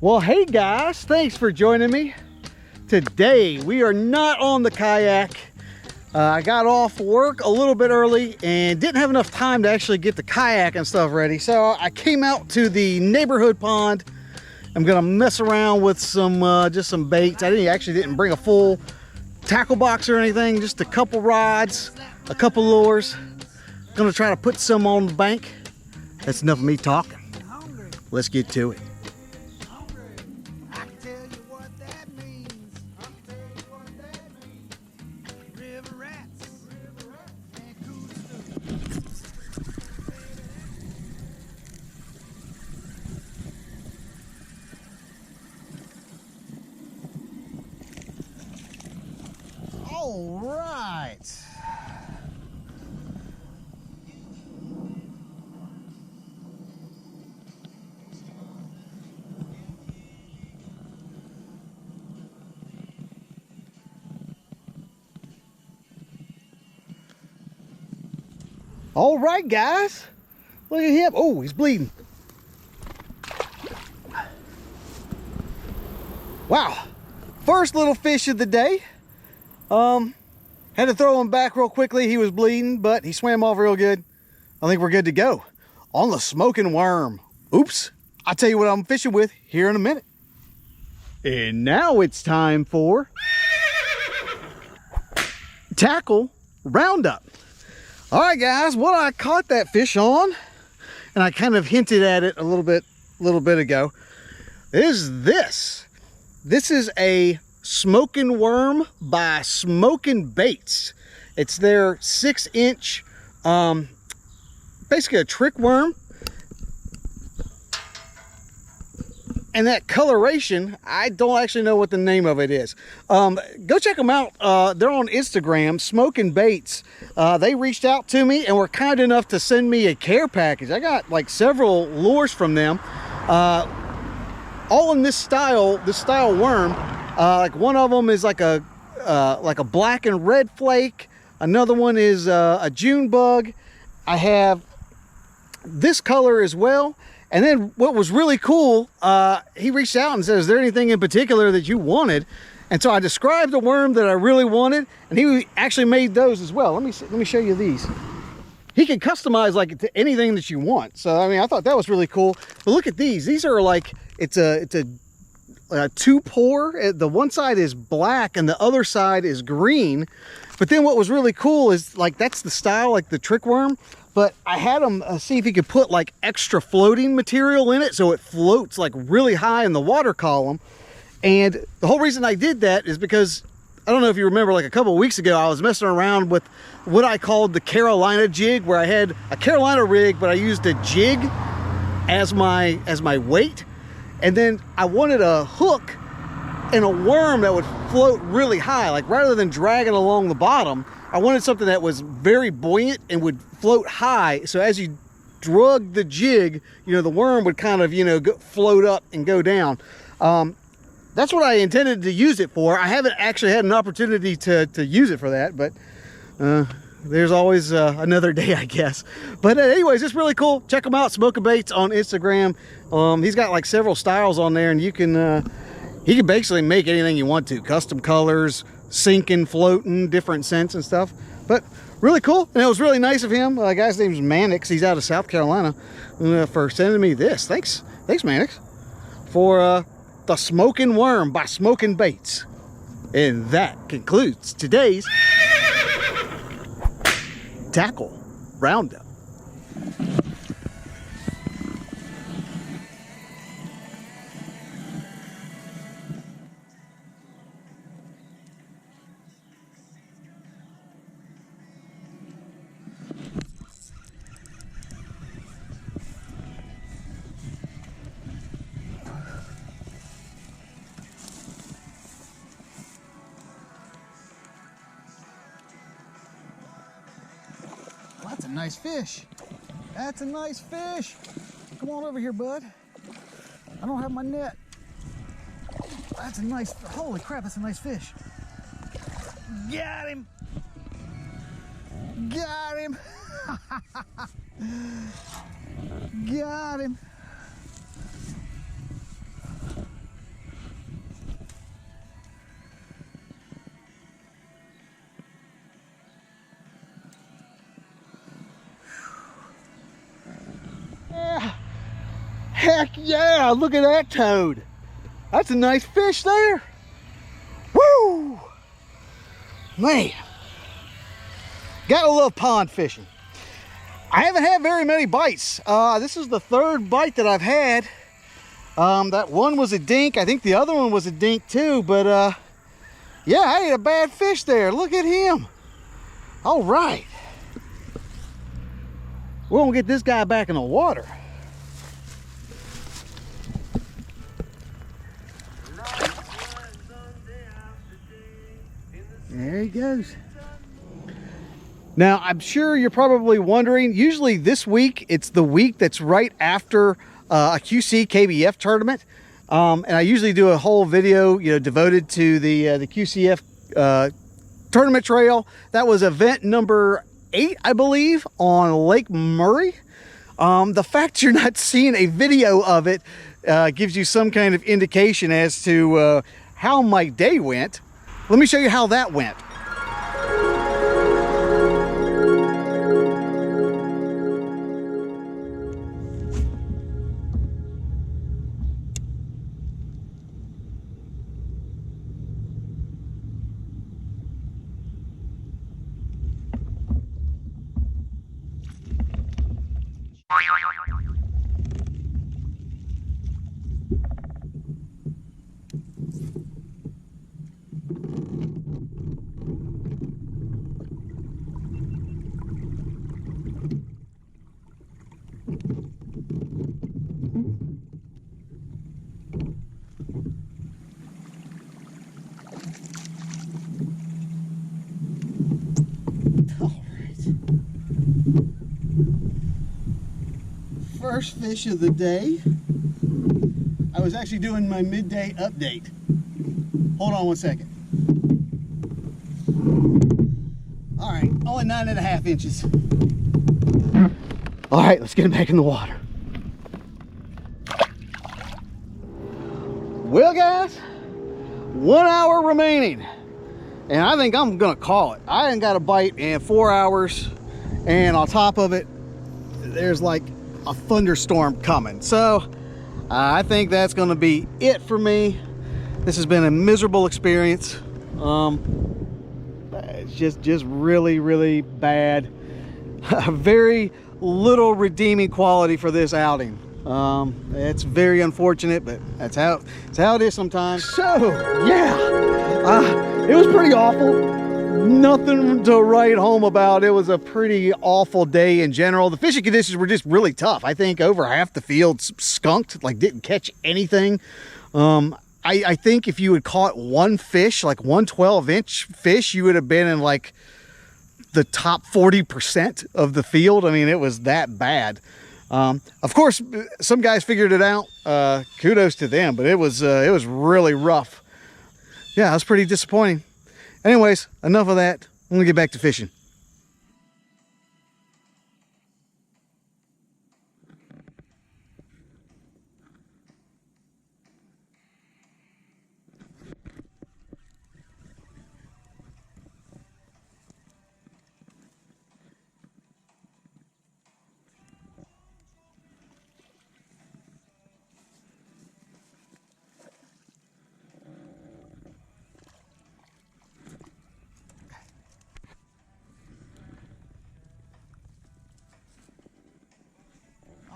Well, hey guys, thanks for joining me. Today we are not on the kayak. I got off work a little bit early and didn't have enough time to actually get the kayak and stuff ready. So I came out to the neighborhood pond. I'm gonna mess around with some just some baits. I didn't bring a full tackle box or anything, just a couple rods, a couple lures. Gonna try to put some on the bank. That's enough of me talking. Let's get to it. All right. All right, guys. Look at him. Oh, he's bleeding. Wow. First little fish of the day. Had to throw him back real quickly. He was bleeding, but he swam off real good. I think we're good to go. On the Smokin Worm. Oops. I'll tell you what I'm fishing with here in a minute. And now it's time for tackle roundup. All right, guys, what I caught that fish on, and I kind of hinted at it a little bit ago, is this. This is a Smokin Worm by Smokin Baits. It's their 6-inch, basically a trick worm. And that coloration, I don't actually know what the name of it is. Go check them out. They're on Instagram, Smokin Baits. They reached out to me and were kind enough to send me a care package. I got like several lures from them, all in this style worm. Like one of them is like a black and red flake. Another one is a June bug. I have this color as well. And then what was really cool, he reached out and said, is there anything in particular that you wanted? And so I described the worm that I really wanted, and he actually made those as well. Let me show you these. He can customize like to anything that you want. So I mean, I thought that was really cool. But look at these. These are like, it's a two pour. The one side is black and the other side is green. But then what was really cool is like, that's the style, like the trick worm. But I had him see if he could put like extra floating material in it so it floats like really high in the water column. And the whole reason I did that is because, I don't know if you remember, like a couple of weeks ago, I was messing around with what I called the Carolina jig, where I had a Carolina rig, but I used a jig as my weight. And then I wanted a hook and a worm that would float really high. Like rather than dragging along the bottom, I wanted something that was very buoyant and would float high. So as you drug the jig, you know, the worm would kind of, you know, float up and go down. That's what I intended to use it for. I haven't actually had an opportunity to use it for that, but there's always another day, I guess. But anyways, it's really cool. Check them out, Smokin Baits on Instagram. He's got like several styles on there, and you can he can basically make anything you want to. Custom colors, sinking, floating, different scents and stuff. But really cool, and it was really nice of him. The guy's name's Mannix. He's out of South Carolina, for sending me this. Thanks Mannix, for the Smokin Worm by Smokin Baits. And that concludes today's tackle roundup. That's a nice fish. That's a nice fish. Come on over here, bud. I don't have my net. That's a nice, holy crap, that's a nice fish. Got him. Got him. Got him. Heck yeah, look at that toad. That's a nice fish there. Woo! Man, gotta love pond fishing. I haven't had very many bites. This is the third bite that I've had. That one was a dink. I think the other one was a dink too, but yeah, I ate a bad fish there. Look at him. All right. We're gonna get this guy back in the water. There he goes. Now, I'm sure you're probably wondering, usually this week, it's the week that's right after a QCKBF tournament. And I usually do a whole video, devoted to the QCF tournament trail. That was event number 8, I believe, on Lake Murray. The fact you're not seeing a video of it gives you some kind of indication as to how my day went. Let me show you how that went. First fish of the day. I was actually doing my midday update. Hold on one second. All right, only 9.5 inches. All right, let's get him back in the water. Well, guys, 1 hour remaining, and I think I'm gonna call it. I ain't got a bite in 4 hours, and on top of it, there's like a thunderstorm coming. So I think that's going to be it for me. This has been a miserable experience. It's just really bad. Very little redeeming quality for this outing. It's very unfortunate, but that's how it is sometimes. So yeah, it was pretty awful. Nothing to write home about. It was a pretty awful day in general. The fishing conditions were just really tough. I think over half the field skunked, like didn't catch anything. I think if you had caught one fish, like one 12-inch fish, you would have been in like the top 40% of the field. I mean, it was that bad. Of course, some guys figured it out. Kudos to them, but it was really rough. Yeah, it was pretty disappointing. Anyways, enough of that. I'm gonna get back to fishing.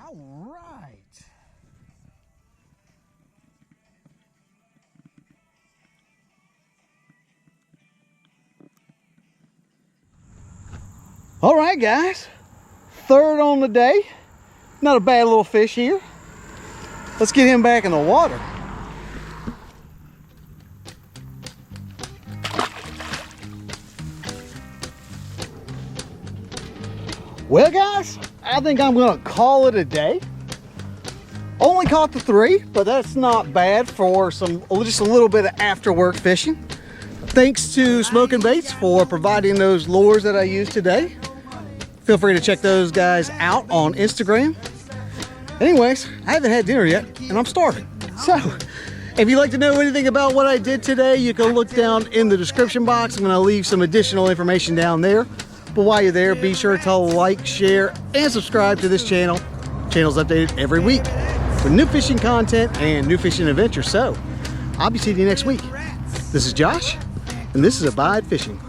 All right. All right, guys. Third on the day. Not a bad little fish here. Let's get him back in the water. Well, guys, I think I'm gonna call it a day. Only caught the 3, but that's not bad for just a little bit of after work fishing. Thanks to Smokin Baits for providing those lures that I used today. Feel free to check those guys out on Instagram. Anyways, I haven't had dinner yet and I'm starving. So if you'd like to know anything about what I did today, you can look down in the description box. I'm gonna leave some additional information down there. But while you're there, be sure to like, share, and subscribe to this channel. Channel's updated every week. with new fishing content and new fishing adventures. So I'll be seeing you next week. This is Josh, and this is Abide Fishing.